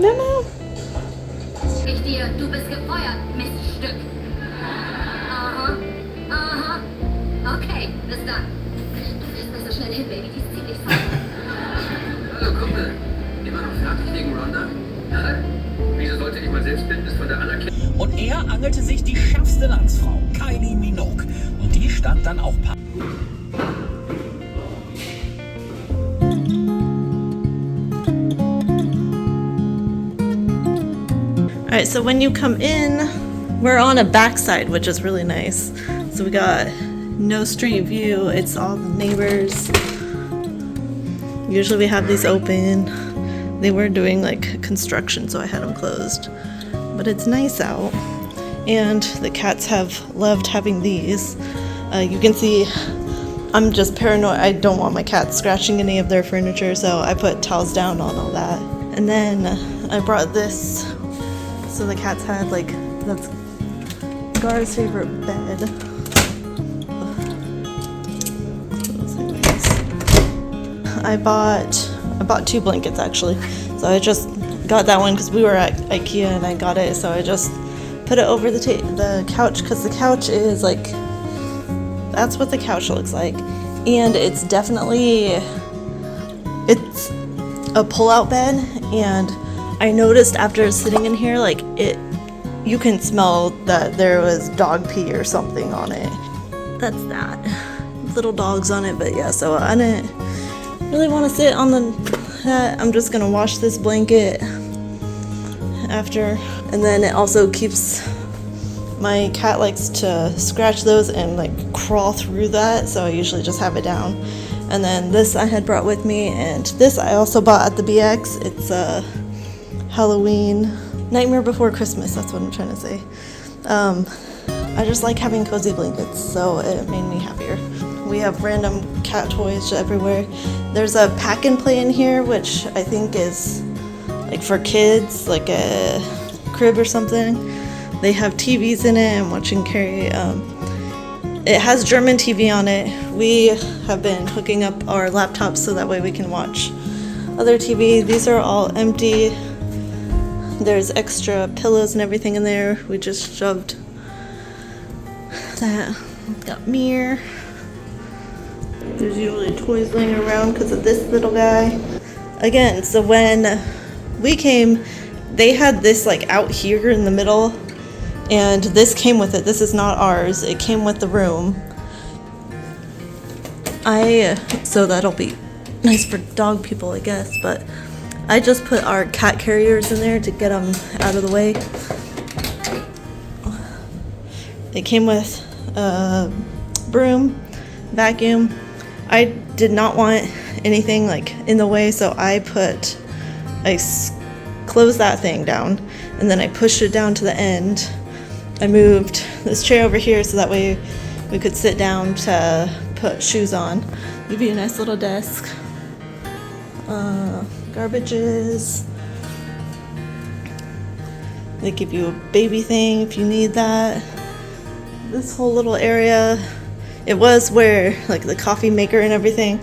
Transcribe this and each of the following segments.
No, no. Ich dir, du bist gefeuert, Miststück. Aha, aha. Okay, bis dann. Du fährst besser schnell hin, Baby, die ist ziemlich sauber. Hallo Kumpel, immer noch fertig wegen Ronda? Nein? Wieso sollte ich mein Selbstbildnis von der Anerkennung? Und er angelte sich die schärfste Landsfrau, Kylie Minogue. Und die stand dann auch Alright, so when you come in, we're on a backside, which is really nice. So we got no street view, it's all the neighbors. Usually we have these open. They were doing like construction, so I had them closed. But it's nice out. And the cats have loved having these. You can see I'm just paranoid. I don't want my cats scratching any of their furniture, so I put towels down on all that. And then I brought this. So the cats had like, that's Scar's favorite bed. I bought 2 blankets actually. So I just got that one because we were at IKEA and I got it. So I just put it over the couch because the couch is like, that's what the couch looks like. And it's definitely, it's a pull-out bed, and I noticed after sitting in here, like you can smell that there was dog pee or something on it. That's that. Little dogs on it, but yeah, so I didn't really want to sit on that. I'm just gonna wash this blanket after. And then it also keeps, my cat likes to scratch those and like crawl through that, so I usually just have it down. And then this I had brought with me, and this I also bought at the BX. It's a Halloween, Nightmare Before Christmas, that's what I'm trying to say. I just like having cozy blankets, so it made me happier. We have random cat toys everywhere. There's a pack and play in here, which I think is like for kids, like a crib or something. They have TVs in it. I'm watching Carrie. It has German TV on it. We have been hooking up our laptops so that way we can watch other TV. These are all empty. There's extra pillows and everything in there. We just shoved that. Got mirror. There's usually toys laying around because of this little guy. Again, so when we came, they had this like out here in the middle, and this came with it. This is not ours. It came with the room. So that'll be nice for dog people, I guess, but I just put our cat carriers in there to get them out of the way. It came with a broom, vacuum. I did not want anything like in the way, so I closed that thing down, and then I pushed it down to the end. I moved this chair over here so that way we could sit down to put shoes on. It'd be a nice little desk. Garbages. They give you a baby thing if you need that. This whole little area, it was where like the coffee maker and everything.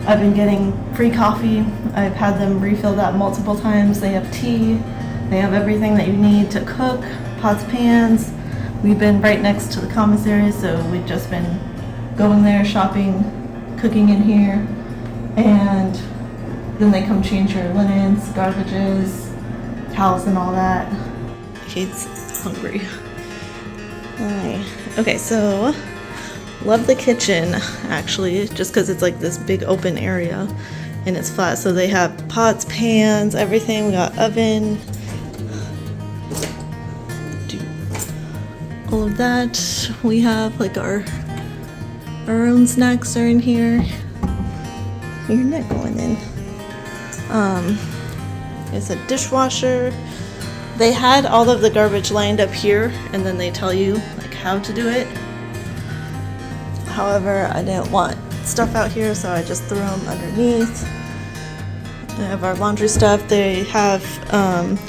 I've been getting free coffee. I've had them refill that multiple times. They have tea. They have everything that you need to cook, pots, pans. We've been right next to the commissary, so we've just been going there, shopping, cooking in here, and then they come change your linens, garbages, towels, and all that. Kate's hungry. Alright. Okay, so love the kitchen actually, just because it's like this big open area and it's flat. So they have pots, pans, everything. We got oven, all of that. We have like our own snacks are in here. Your neck going in. It's a dishwasher. They had all of the garbage lined up here, and then they tell you like how to do it. However, I didn't want stuff out here, so I just threw them underneath. They have our laundry stuff. They have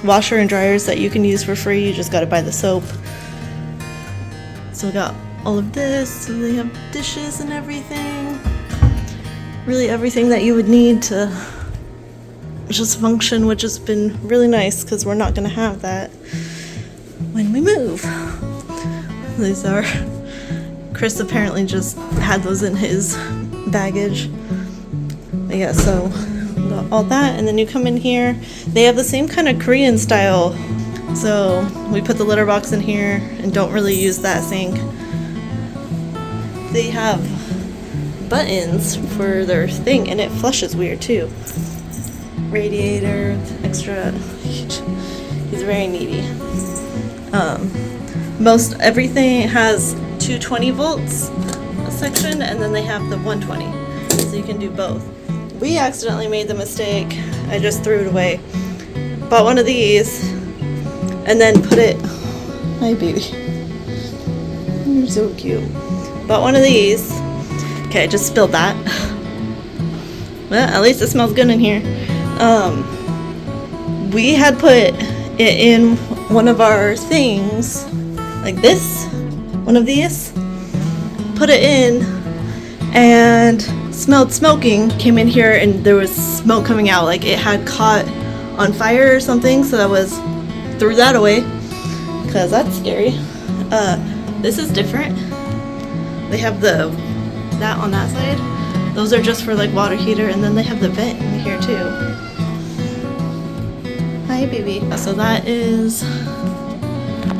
washer and dryers that you can use for free. You just gotta buy the soap. So we got all of this. So they have dishes and everything. Really everything that you would need to just function, which has been really nice because we're not going to have that when we move. These are, Chris apparently just had those in his baggage. But yeah, so got all that, and then you come in here. They have the same kind of Korean style, so we put the litter box in here and don't really use that sink. They have buttons for their thing, and it flushes weird too. Radiator, extra. He's very needy. Most everything has 220 volts section, and then they have the 120, so you can do both. We accidentally made the mistake. I just threw it away. Bought one of these, and then put it. Hi, baby. You're so cute. Bought one of these. Okay, I just spilled that. Well, at least it smells good in here. We had put it in one of our things, like this, one of these. Put it in, and smelled smoking. Came in here, and there was smoke coming out, like it had caught on fire or something. So threw that away, cause that's scary. This is different. They have that on that side. Those are just for like water heater, and then they have the vent in here too. Hi, baby. So that is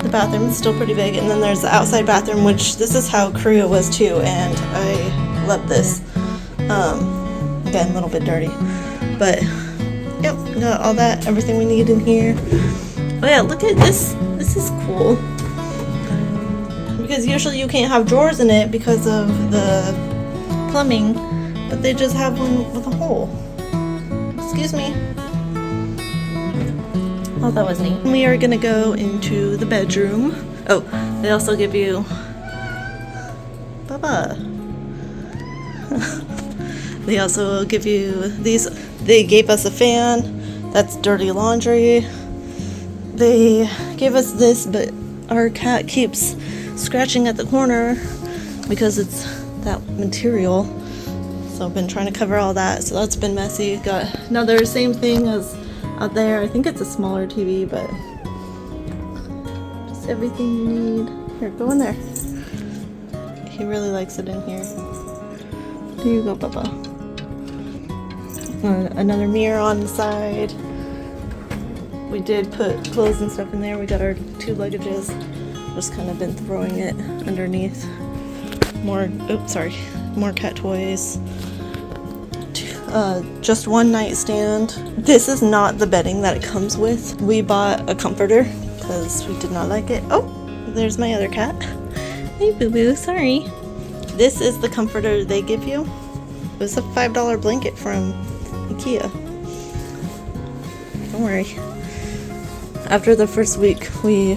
the bathroom. It's still pretty big, and then there's the outside bathroom, which this is how Korea was too, and I love this. Again, a little bit dirty, but yep, got all that, everything we need in here. Oh yeah, look at this. This is cool. Because usually you can't have drawers in it because of the plumbing, but they just have one with a hole. Excuse me. Oh, that was neat. We are gonna go into the bedroom. Oh, they also give you Baba. They also give you these. They gave us a fan. That's dirty laundry. They gave us this, but our cat keeps scratching at the corner because it's that material. So I've been trying to cover all that. So that's been messy. Got another same thing as out there. I think it's a smaller TV, but just everything you need. Here, go in there. He really likes it in here. Here you go, Bubba. Another mirror on the side. We did put clothes and stuff in there. We got our 2 luggages. Just kind of been throwing it underneath. More cat toys. Just one nightstand. This is not the bedding that it comes with. We bought a comforter because we did not like it. Oh, there's my other cat. Hey, boo boo. Sorry. This is the comforter they give you. It was a $5 blanket from IKEA. Don't worry. After the first week, we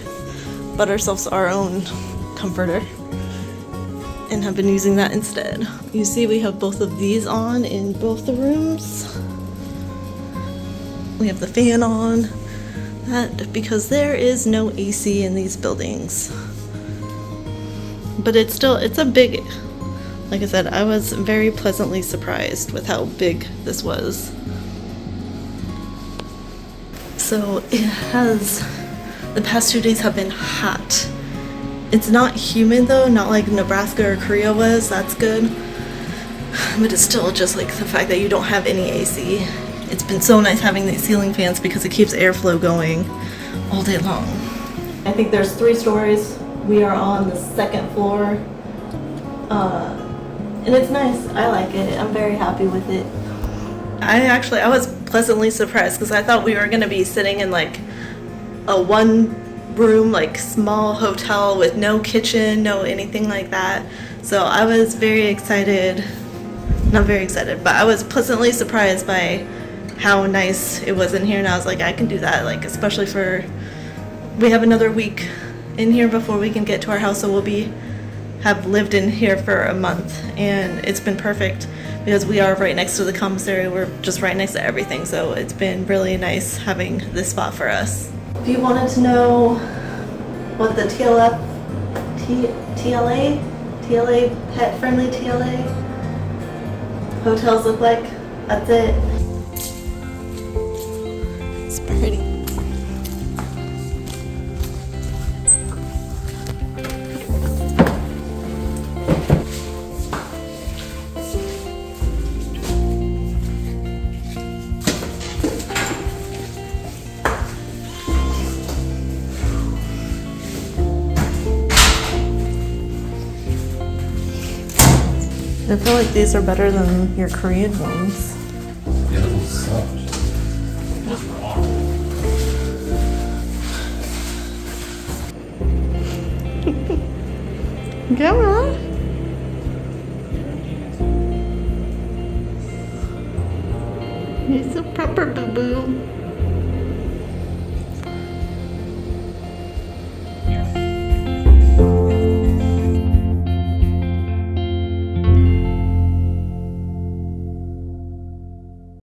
bought ourselves our own comforter and have been using that instead. You see we have both of these on in both the rooms. We have the fan on. That because there is no AC in these buildings. But it's a big, like I said, I was very pleasantly surprised with how big this was. So it has, the past 2 days have been hot. It's not humid though, not like Nebraska or Korea was, that's good. But it's still just like the fact that you don't have any AC. It's been so nice having these ceiling fans because it keeps airflow going all day long. I think there's 3 stories. We are on the 2nd floor. And it's nice, I like it, I'm very happy with it. I was pleasantly surprised because I thought we were gonna be sitting in like a 1-room, like small hotel with no kitchen, no anything like that. So I was very excited, not very excited, but I was pleasantly surprised by how nice it was in here, and I was like, I can do that, like especially we have another week in here before we can get to our house, so we'll have lived in here for a month, and it's been perfect because we are right next to the commissary. We're just right next to everything, so it's been really nice having this spot for us. If you wanted to know what the TLA, Pet Friendly TLA hotels look like, that's it. It's pretty. I feel like these are better than your Korean ones. Yeah, those ones sucked. What's wrong? Come on. He's a proper boo-boo.